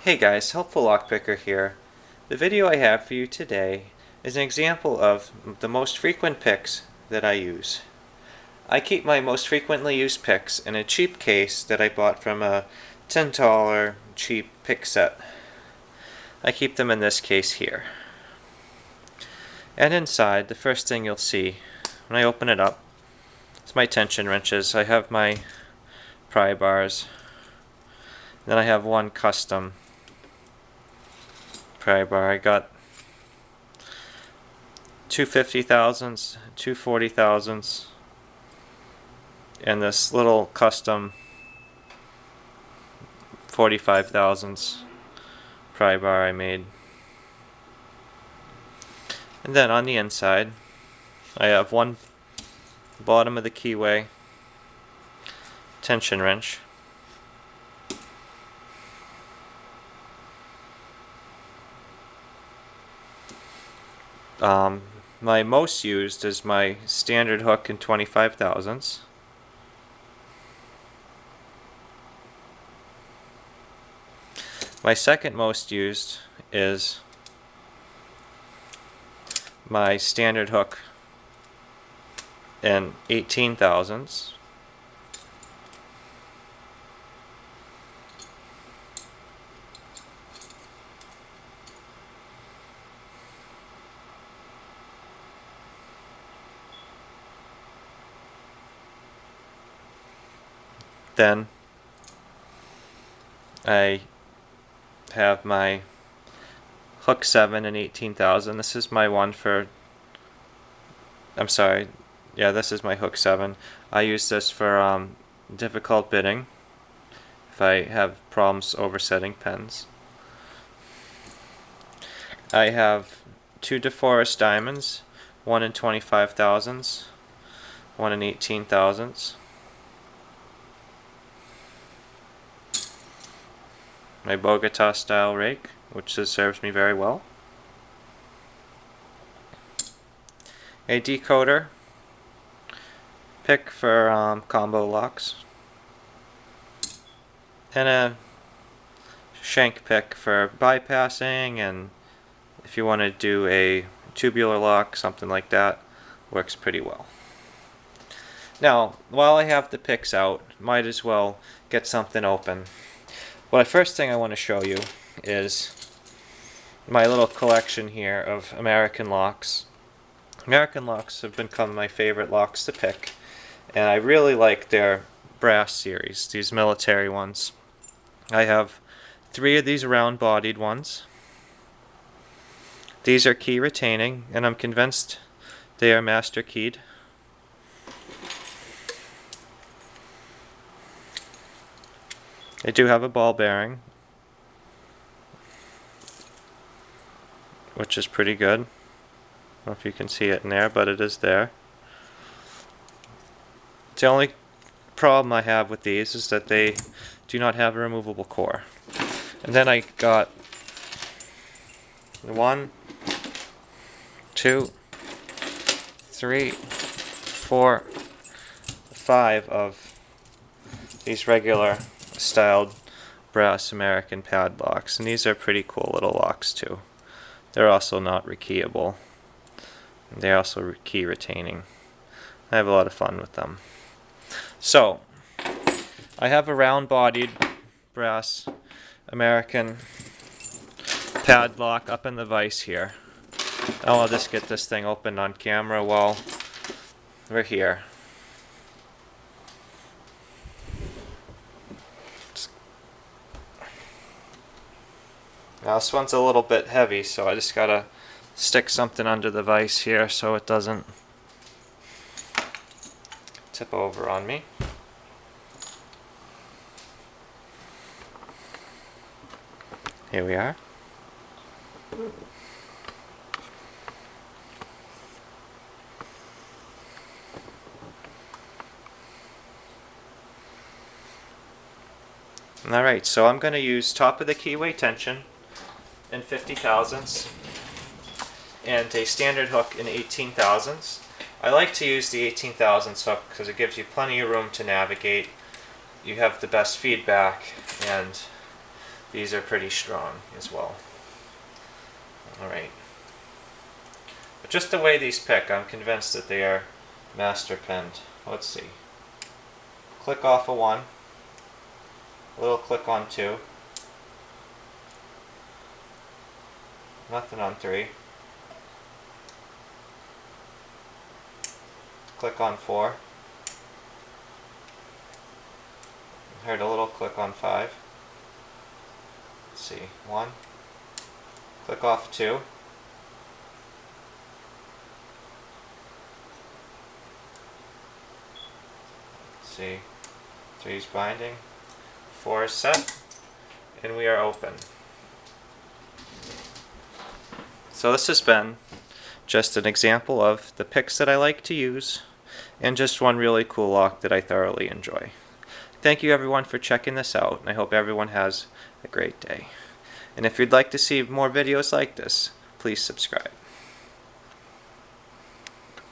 Hey guys, HelpfulLockPicker here. The video I have for you today is an example of the most frequent picks that I use. I keep my most frequently used picks in a cheap case that I bought from a $10 cheap pick set. I keep them in this case here. And inside, the first thing you'll see when I open it up is my tension wrenches. I have my pry bars. Then I have one custom pry bar. I got two 50 thousandths, two 40 thousandths, and this little custom 45 thousandths pry bar I made. And then on the inside, I have one bottom of the Keyway tension wrench. My most used is my standard hook in 25 thousandths. My second most used is my standard hook in 18 thousandths. Then I have my hook 7 and 18,000. This is my one for, I'm sorry, yeah, this is my hook 7. I use this for difficult bitting if I have problems oversetting pens. I have two DeForest diamonds, one in 25 thousandths, one in 18 thousandths. My Bogota style rake, which serves me very well. A decoder pick for combo locks. And a shank pick for bypassing, and if you want to do a tubular lock, something like that, works pretty well. Now, while I have the picks out, might as well get something open. Well, the first thing I want to show you is my little collection here of American locks. American locks have become my favorite locks to pick, and I really like their brass series, these military ones. I have 3 of these round-bodied ones. These are key retaining, and I'm convinced they are master keyed. They do have a ball bearing, which is pretty good. I don't know if you can see it in there, but it is there. The only problem I have with these is that they do not have a removable core. And then I got 1, 2, 3, 4, 5 of these regular styled Brass American padlocks, and these are pretty cool little locks too. They're also not rekeyable. They're also key retaining. I have a lot of fun with them. So I have a round-bodied Brass American padlock up in the vise here. I'll just get this thing open on camera while we're here. Now this one's a little bit heavy, so I just gotta stick something under the vise here so it doesn't tip over on me. Here we are. Alright, so I'm going to use top of the Keyway tension in 50 thousandths and a standard hook in 18 thousandths. I like to use the 18 thousandths hook because it gives you plenty of room to navigate. You have the best feedback, and These are pretty strong as well. Alright. But just the way these pick, I'm convinced that they are master pinned. Let's see. Click off of 1. A little click on 2. Nothing on 3. Click on 4. Heard a little click on 5. Let's see, 1. Click off 2. Let's see, 3 is binding. 4 is set. And we are open. So this has been just an example of the picks that I like to use, and just one really cool lock that I thoroughly enjoy. Thank you everyone for checking this out, and I hope everyone has a great day. And if you'd like to see more videos like this, please subscribe.